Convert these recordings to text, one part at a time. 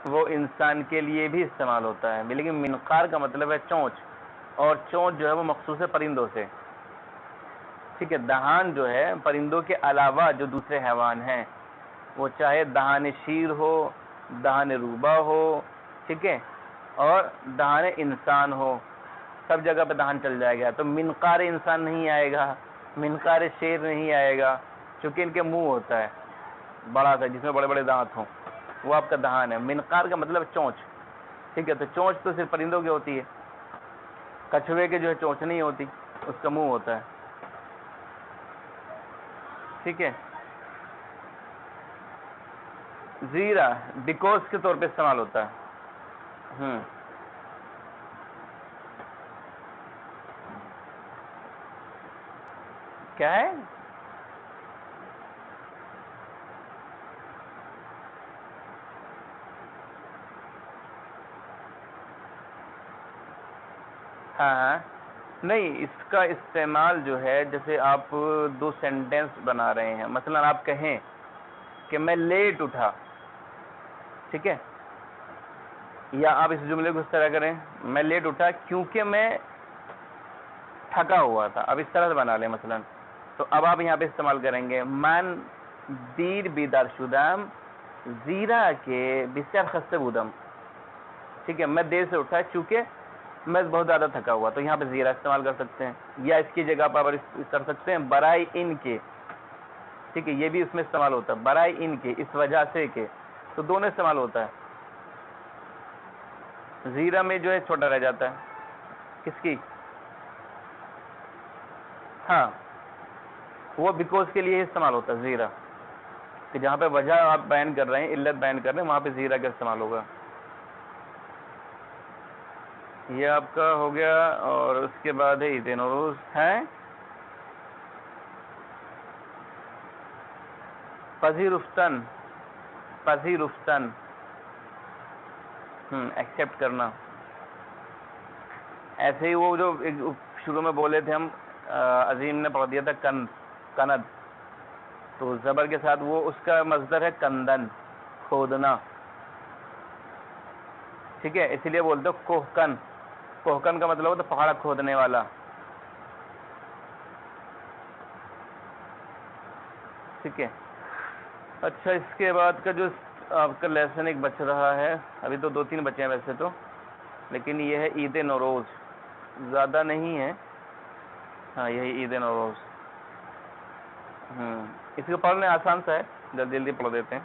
وہ انسان کے لیے بھی استعمال ہوتا ہے، لیکن منقار کا مطلب ہے چونچ، اور چونچ جو ہے وہ مخصوص ہے پرندوں سے، ٹھیک ہے۔ دہان جو ہے پرندوں کے علاوہ جو دوسرے حیوان ہیں، وہ چاہے دہان شیر ہو، دہان روبا ہو، ٹھیک ہے، اور دہان انسان ہو، سب جگہ پہ دہان چل جائے گا۔ تو منقار انسان نہیں آئے گا، منقار شیر نہیں آئے گا، چونکہ ان کے منہ ہوتا ہے بڑا سا جس میں بڑے بڑے دانت ہوں، وہ آپ کا دہان ہے۔ منقار کا مطلب چونچ، ٹھیک ہے۔ تو چونچ تو صرف پرندوں کی ہوتی ہے، کچھوے کے جو ہے چونچ نہیں ہوتی، اس کا منہ ہوتا ہے، ٹھیک ہے۔ زیرہ بیکوز کے طور پہ استعمال ہوتا ہے۔ کیا ہے؟ ہاں نہیں، اس کا استعمال جو ہے جیسے آپ دو سینٹینس بنا رہے ہیں، مثلا آپ کہیں کہ میں لیٹ اٹھا، ٹھیک ہے، یا آپ اس جملے کو اس طرح کریں، میں لیٹ اٹھا کیونکہ میں تھکا ہوا تھا۔ اب اس طرح سے بنا لیں مثلا، تو اب آپ یہاں پہ استعمال کریں گے من دیر بیدار شدم زیرہ کے بسیار خسته بودم، ٹھیک ہے، میں دیر سے اٹھا چونکہ میں بہت زیادہ تھکا ہوا، تو یہاں پہ زیرہ استعمال کر سکتے ہیں، یا اس کی جگہ پر کر سکتے ہیں برائے ان کے، ٹھیک ہے، یہ بھی اس میں استعمال ہوتا ہے، برائے ان کے، اس وجہ سے کہ، تو دونوں استعمال ہوتا ہے۔ زیرہ میں جو ہے چھوٹا رہ جاتا ہے، کس کی؟ ہاں وہ بیکوز کے لیے استعمال ہوتا ہے زیرہ، کہ جہاں پہ وجہ آپ بیان کر رہے ہیں، علت بیان کر رہے ہیں، وہاں پہ زیرہ کا استعمال ہوگا۔ یہ آپ کا ہو گیا، اور اس کے بعد ہے عید نوروز ہے پذیرفتن، پذیرفتن ایکسیپٹ کرنا۔ ایسے ہی وہ جو شروع میں بولے تھے ہم، عظیم نے پڑھ دیا تھا کند، تو زبر کے ساتھ وہ اس کا مصدر ہے کندن، کھودنا، ٹھیک ہے، اسی لیے بولتے ہیں کوہکن، کوہکن کا مطلب ہوتا ہے پہاڑ کھودنے والا، ٹھیک ہے۔ اچھا، اس کے بعد کا جو آپ کا لیسن ایک بچ رہا ہے، ابھی تو 2-3 بچے ہیں ویسے تو، لیکن یہ ہے عید نوروز، زیادہ نہیں ہے، ہاں یہی عید نوروز۔ اس کو پڑھنے آسان سا ہے، جلدی جلدی پڑھ دیتے ہیں،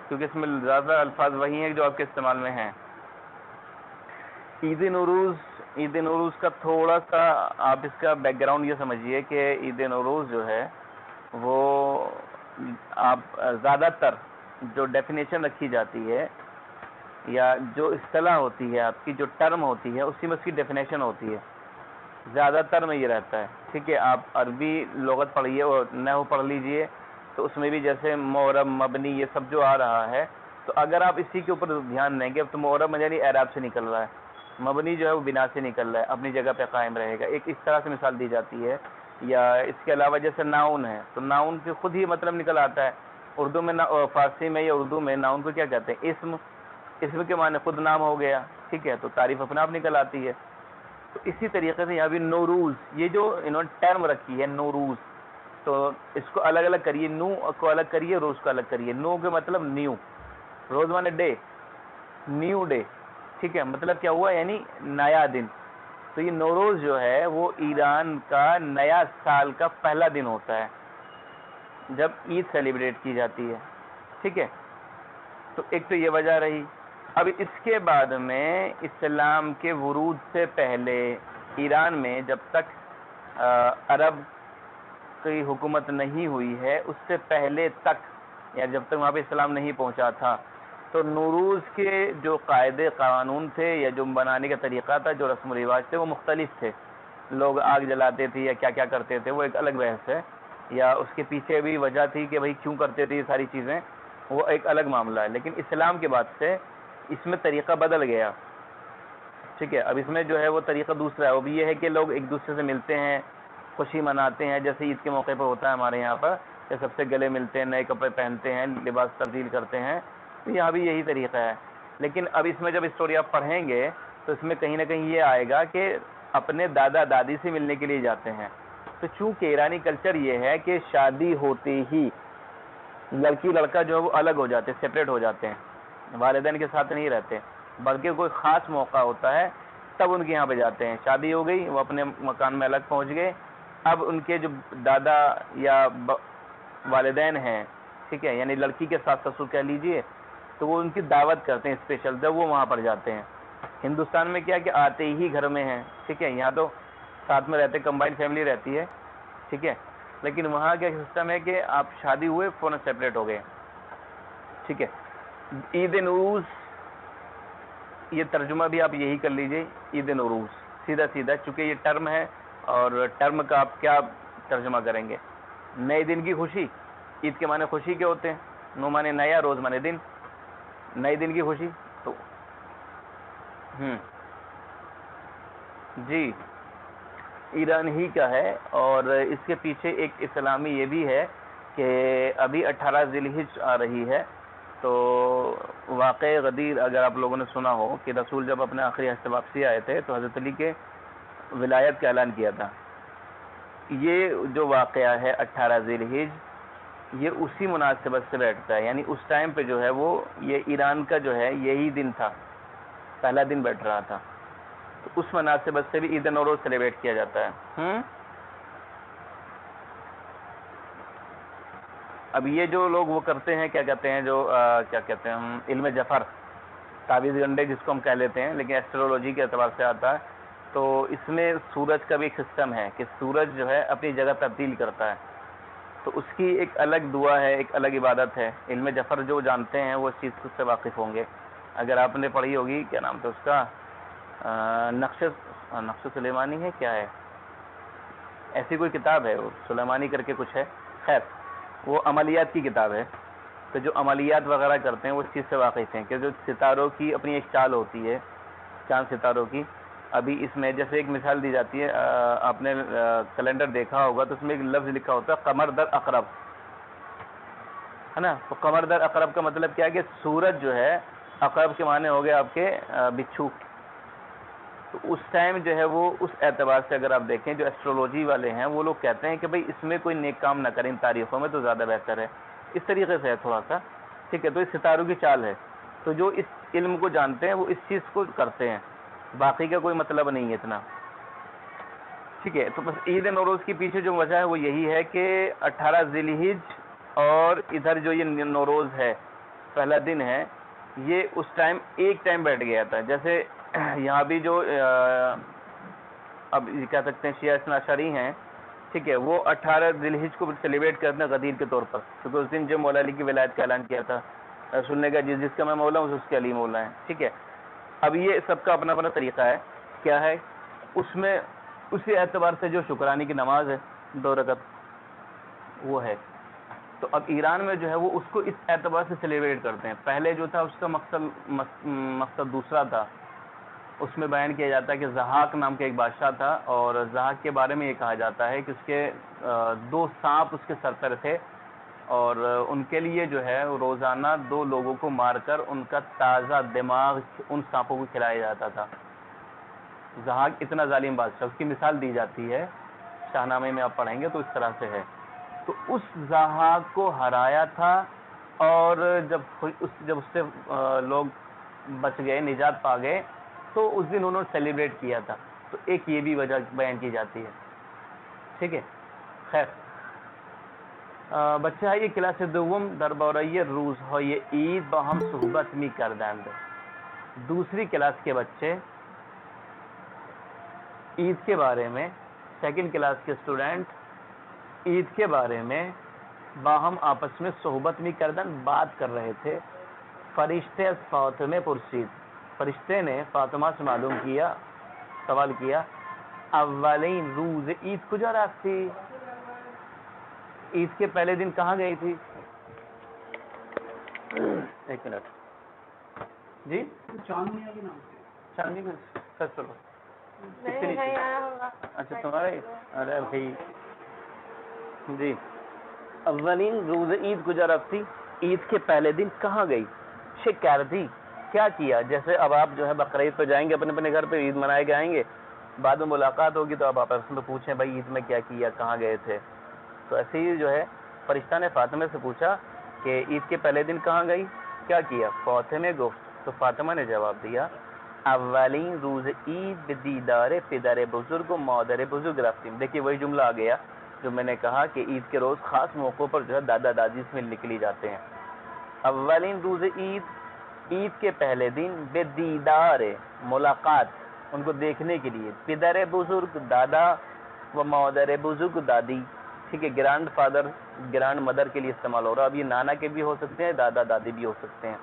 کیونکہ اس میں زیادہ الفاظ وہی ہیں جو آپ کے استعمال میں ہیں۔ عید نوروز، عید نوروز کا تھوڑا سا آپ اس کا بیک گراؤنڈ یہ سمجھیے کہ عید نوروز جو ہے وہ آپ زیادہ تر جو ڈیفینیشن رکھی جاتی ہے یا جو اصطلاح ہوتی ہے، آپ کی جو ٹرم ہوتی ہے، اسی میں اس کی ڈیفینیشن ہوتی ہے، زیادہ تر میں یہ رہتا ہے، ٹھیک ہے۔ آپ عربی لغت پڑھیے اور نحو پڑھ لیجئے، تو اس میں بھی جیسے معرب، مبنی، یہ سب جو آ رہا ہے، تو اگر آپ اسی کے اوپر دھیان دیں گے، اب تو معرب یعنی اعراب سے نکل رہا ہے، مبنی جو ہے وہ بنا سے نکل رہا ہے، اپنی جگہ پہ قائم رہے گا، ایک اس طرح سے مثال دی جاتی ہے۔ یا اس کے علاوہ جیسے ناؤن ہے، تو ناؤن سے خود ہی مطلب نکل آتا ہے، اردو میں فارسی میں یا اردو میں ناؤن کو کیا کہتے ہیں؟ اسم، اسم کے معنی خود نام ہو گیا، ٹھیک ہے، تو تعریف اپنے آپ نکل آتی ہے۔ تو اسی طریقے سے یہاں بھی نوروز، یہ جو انہوں نے ٹرم رکھی ہے نوروز، تو اس کو الگ الگ کریے، نو کو الگ کریے، روز کو الگ کریے۔ نو کے مطلب نیو، روز مانے ڈے، نیو ڈے، ٹھیک ہے، مطلب کیا ہوا؟ یعنی نیا دن۔ تو یہ نوروز جو ہے وہ ایران کا نیا سال کا پہلا دن ہوتا ہے جب عید سیلیبریٹ کی جاتی ہے، ٹھیک ہے۔ تو ایک تو یہ وجہ رہی۔ اب اس کے بعد میں اسلام کے ورود سے پہلے ایران میں جب تک عرب کی حکومت نہیں ہوئی ہے، اس سے پہلے تک، یا جب تک وہاں پہ اسلام نہیں پہنچا تھا، تو نوروز کے جو قاعدے قانون تھے یا جو بنانے کا طریقہ تھا، جو رسم و رواج تھے، وہ مختلف تھے۔ لوگ آگ جلاتے تھے یا کیا کیا کرتے تھے، وہ ایک الگ بحث ہے، یا اس کے پیچھے بھی وجہ تھی کہ بھئی کیوں کرتے تھے یہ ساری چیزیں، وہ ایک الگ معاملہ ہے۔ لیکن اسلام کے بعد سے اس میں طریقہ بدل گیا، ٹھیک ہے۔ اب اس میں جو ہے وہ طریقہ دوسرا ہے، وہ بھی یہ ہے کہ لوگ ایک دوسرے سے ملتے ہیں، خوشی مناتے ہیں، جیسے عید کے موقع پہ ہوتا ہے ہمارے یہاں پر کہ سب سے گلے ملتے ہیں، نئے کپڑے پہنتے ہیں، لباس تبدیل کرتے ہیں، یہاں بھی یہی طریقہ ہے. لیکن اب اس میں جب اسٹوری آپ پڑھیں گے تو اس میں کہیں نہ کہیں یہ آئے گا کہ اپنے دادا دادی سے ملنے کے لیے جاتے ہیں. تو چونکہ ایرانی کلچر یہ ہے کہ شادی ہوتے ہی لڑکی لڑکا جو ہے وہ الگ ہو جاتے ہیں, سپریٹ ہو جاتے ہیں, والدین کے ساتھ نہیں رہتے, بلکہ کوئی خاص موقع ہوتا ہے تب ان کے یہاں پہ جاتے ہیں. شادی ہو گئی, وہ اپنے مکان میں الگ پہنچ گئے, اب ان کے جو دادا یا والدین ہیں, ٹھیک ہے, یعنی لڑکی کے ساتھ سسر کہہ لیجئے, تو وہ ان کی دعوت کرتے ہیں اسپیشل, جب وہ وہاں پر جاتے ہیں. ہندوستان میں کیا کہ آتے ہی گھر میں ہیں, ٹھیک ہے, یہاں تو ساتھ میں رہتے, کمبائنڈ فیملی رہتی ہے, ٹھیک ہے, لیکن وہاں کیا سسٹم ہے کہ آپ شادی ہوئے فوراً سیپریٹ ہو گئے, ٹھیک ہے. عید نوروز, یہ ترجمہ بھی آپ یہی کر لیجئے, عید نوروز سیدھا سیدھا, چونکہ یہ ٹرم ہے اور ٹرم کا آپ کیا ترجمہ کریں گے؟ نئے دن کی خوشی. عید کے معنی خوشی کے ہوتے ہیں, نو معنی نیا, روز معنی دن, نئے دن کی خوشی. تو جی ایران ہی کا ہے, اور اس کے پیچھے ایک اسلامی یہ بھی ہے کہ ابھی 18 ذی الحجہ آ رہی ہے. تو واقع غدیر اگر آپ لوگوں نے سنا ہو کہ رسول جب اپنے آخری حج سے واپسی آئے تھے تو حضرت علی کے ولایت کا اعلان کیا تھا. یہ جو واقعہ ہے 18 ذی الحجہ, یہ اسی مناسبت سے بیٹھتا ہے, یعنی اس ٹائم پہ جو ہے وہ یہ ایران کا جو ہے یہی دن تھا, پہلا دن بیٹھ رہا تھا, تو اس مناسبت سے بھی عید نوروز سیلیبریٹ کیا جاتا ہے. اب یہ جو لوگ وہ کرتے ہیں, کیا کہتے ہیں, جو کیا کہتے ہیں ہم, علم جفر, تعویذ گنڈے جس کو ہم کہہ لیتے ہیں, لیکن ایسٹرولوجی کے اعتبار سے آتا ہے. تو اس میں سورج کا بھی ایک سسٹم ہے کہ سورج جو ہے اپنی جگہ تبدیل کرتا ہے, تو اس کی ایک الگ دعا ہے, ایک الگ عبادت ہے. علم جفر جو جانتے ہیں وہ اس چیز سے واقف ہوں گے. اگر آپ نے پڑھی ہوگی, کیا نام تھا اس کا, نقش سلیمانی ہے, کیا ہے, ایسی کوئی کتاب ہے, وہ سلیمانی کر کے کچھ ہے, خیر وہ عملیات کی کتاب ہے. تو جو عملیات وغیرہ کرتے ہیں وہ اس چیز سے واقف ہیں کہ جو ستاروں کی اپنی ایک چال ہوتی ہے, چاند ستاروں کی. ابھی اس میں جیسے ایک مثال دی جاتی ہے, آپ نے کیلنڈر دیکھا ہوگا تو اس میں ایک لفظ لکھا ہوتا ہے قمر در اقرب, ہے نا. تو قمر در اقرب کا مطلب کیا ہے کہ سورج جو ہے, اقرب کے معنی ہو گئے آپ کے بچھو. تو اس ٹائم جو ہے وہ اس اعتبار سے اگر آپ دیکھیں, جو ایسٹرولوجی والے ہیں وہ لوگ کہتے ہیں کہ بھئی اس میں کوئی نیک کام نہ کریں ان تاریخوں میں تو زیادہ بہتر ہے. اس طریقے سے ہے تھوڑا سا, ٹھیک ہے. تو اس ستاروں کی چال ہے, تو جو اس علم کو جانتے ہیں وہ اس چیز کو کرتے ہیں, باقی کا کوئی مطلب نہیں ہے اتنا, ٹھیک ہے. تو بس عید نوروز کے پیچھے جو وجہ ہے وہ یہی ہے کہ 18 ذی الحجہ اور ادھر جو یہ نوروز ہے پہلا دن ہے, یہ اس ٹائم ایک ٹائم بیٹھ گیا تھا. جیسے یہاں بھی جو اب کہہ سکتے ہیں شیعہ اثنا عشری ہیں, ٹھیک ہے, وہ 18 ذی الحجہ کو سیلیبریٹ کرتے ہیں غدیر کے طور پر, کیونکہ اس دن جو مولا علی کی ولایت کا اعلان کیا تھا, رسول نے کہا جس کا میں مولا ہوں اس کے علی مولا ہیں, ٹھیک ہے. اب یہ سب کا اپنا اپنا طریقہ ہے, کیا ہے اس میں اسی اعتبار سے جو شکرانے کی نماز ہے 2 رکعت وہ ہے. تو اب ایران میں جو ہے وہ اس کو اس اعتبار سے سیلیبریٹ کرتے ہیں. پہلے جو تھا اس کا مقصد دوسرا تھا. اس میں بیان کیا جاتا ہے کہ زحاک نام کا ایک بادشاہ تھا, اور زحاک کے بارے میں یہ کہا جاتا ہے کہ اس کے 2 سانپ اس کے سر پر تھے, اور ان کے لیے جو ہے روزانہ 2 لوگوں کو مار کر ان کا تازہ دماغ ان سانپوں کو کھلایا جاتا تھا. زحاک اتنا ظالم بادشاہ, اس کی مثال دی جاتی ہے شاہ نامے میں, آپ پڑھیں گے تو اس طرح سے ہے. تو اس زحاک کو ہرایا تھا, اور جب اس سے لوگ بچ گئے, نجات پا گئے, تو اس دن انہوں نے سیلیبریٹ کیا تھا. تو ایک یہ بھی وجہ بیان کی جاتی ہے, ٹھیک ہے. خیر بچہ ہے یہ کلاس دوم در بارای روز های عید با هم صحبت می کردند. دوسری کلاس کے بچے عید کے بارے میں, سیکنڈ کلاس کے اسٹوڈنٹ عید کے بارے میں باہم آپس میں صحبت می کردن, بات کر رہے تھے. فرشتے از فاطمه پرسید, فرشتے نے فاطمہ سے معلوم کیا, سوال کیا, اولین روز عید کجا رفتی, عید کے پہلے دن کہاں گئی تھی. ایک منٹ جی, چاندنی میں چلو, اچھا تمہارے, ارے بھائی جی, اولین روز عید کجا رفتی, عید کے پہلے دن کہاں گئی. کچھ کر دی، کیا کیا؟ جیسے اب آپ جو ہے بقرعید پہ جائیں گے اپنے اپنے گھر پہ، عید منائے کے آئیں گے، بعد میں ملاقات ہوگی تو اب آپ اپنے سے پوچھیں بھائی عید میں کیا کیا، کہاں گئے تھے؟ تو ایسے ہی جو ہے فرشتہ نے فاطمہ سے پوچھا کہ عید کے پہلے دن کہاں گئی، کیا کیا؟ فاطمہ گفت، تو فاطمہ نے جواب دیا اولین روز عید دیدار پدر بزرگ و مادر بزرگ رفتیم. دیکھیے وہی جملہ آ گیا جو میں نے کہا کہ عید کے روز خاص موقعوں پر جو ہے دادا دادی سے نکلی جاتے ہیں. اولین روز عید، عید کے پہلے دن، بے دیدار ملاقات، ان کو دیکھنے کے لیے، پدر بزرگ دادا و مادر بزرگ دادی. ٹھیک ہے، گرینڈ فادر گرینڈ مدر کے لیے استعمال ہو رہا. اب یہ نانا کے بھی ہو سکتے ہیں، دادا دادی بھی ہو سکتے ہیں.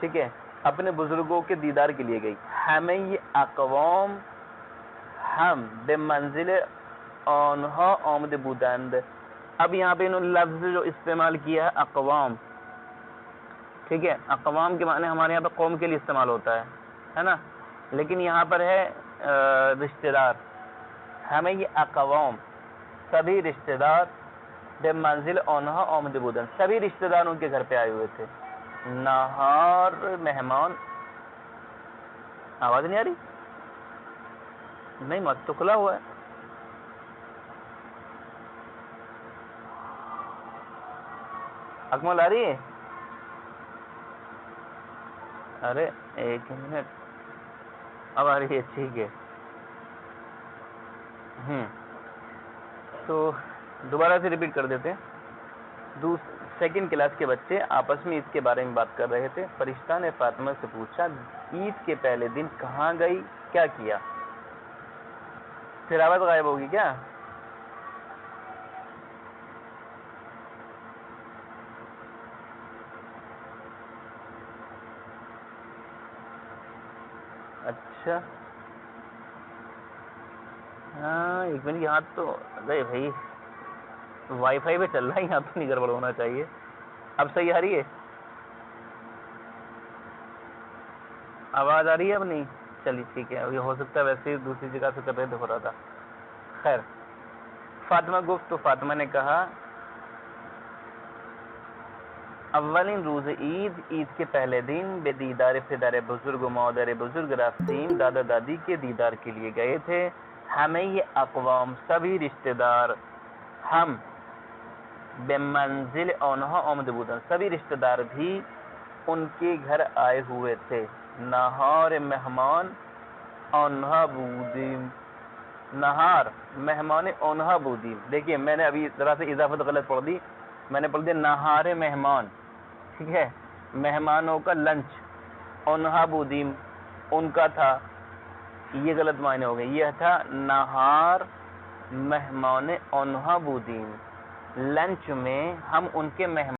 ٹھیک ہے، اپنے بزرگوں کے دیدار کے لیے گئی. ہمیں یہ اقوام ہم بے منزل آنها آمده بودند. اب یہاں پہ انہوں نے لفظ جو استعمال کیا ہے اقوام، ٹھیک ہے، اقوام کے معنی ہمارے یہاں پہ قوم کے لیے استعمال ہوتا ہے نا، لیکن یہاں پر ہے رشتہ دار. ہمیں یہ اقوام سبھی رشتہ دار بے منزل آنها آمده بودند، سبھی رشتہ دار ان کے گھر پہ آئے ہوئے تھے. نہار مہمان، آواز نہیں آ رہی؟ نہیں مت تو کھلا ہوا ہے. اکمل آ رہی ہے؟ ارے ایک منٹ، اب آ رہی ہے، ٹھیک ہے. تو دوبارہ سے ریپیٹ کر دیتے ہیں. سیکنڈ کلاس کے بچے آپس میں عید کے بارے میں بات کر رہے تھے. فرشتہ نے فاطمہ سے پوچھا عید کے پہلے دن کہاں گئی، کیا کیا؟ پھر آواز غائب ہوگی کیا؟ اچھا ہاں ایک منٹ، یہاں تو ارے بھائی وائی فائی پہ چل رہا ہے، یہاں تو نہیں گڑبڑ ہونا چاہیے. اب صحیح آ رہی ہے؟ آواز آ رہی ہے اب نہیں؟ چلیے ٹھیک ہے. اب یہ ہو سکتا ہے ویسے ہی دوسری جگہ سے طبیعت ہو رہا تھا. خیر، فاطمہ گفت، تو فاطمہ نے کہا اولین روز عید، عید کے پہلے دن، بے دیدار پدر بزرگ و مادر بزرگ رفتیم، دادا دادی کے دیدار کے لیے گئے تھے. ہمیں یہ اقوام سبھی رشتہ دار، ہم بے منزل آنها آمده بودند، سبھی رشتہ دار بھی ان کے گھر آئے ہوئے تھے. نہار مہمان آنها بودیم، نہار مہمان آنها بودیم. دیکھیے میں نے ابھی ذرا سے اضافت غلط پڑھ دی، میں نے پڑھ دیا نہار مہمان، ٹھیک ہے، مہمانوں کا لنچ. آنها بودیم ان کا تھا، یہ غلط معنی ہو گئے. یہ تھا نہار مہمان آنها بودیم، لنچ میں ہم ان کے مہمان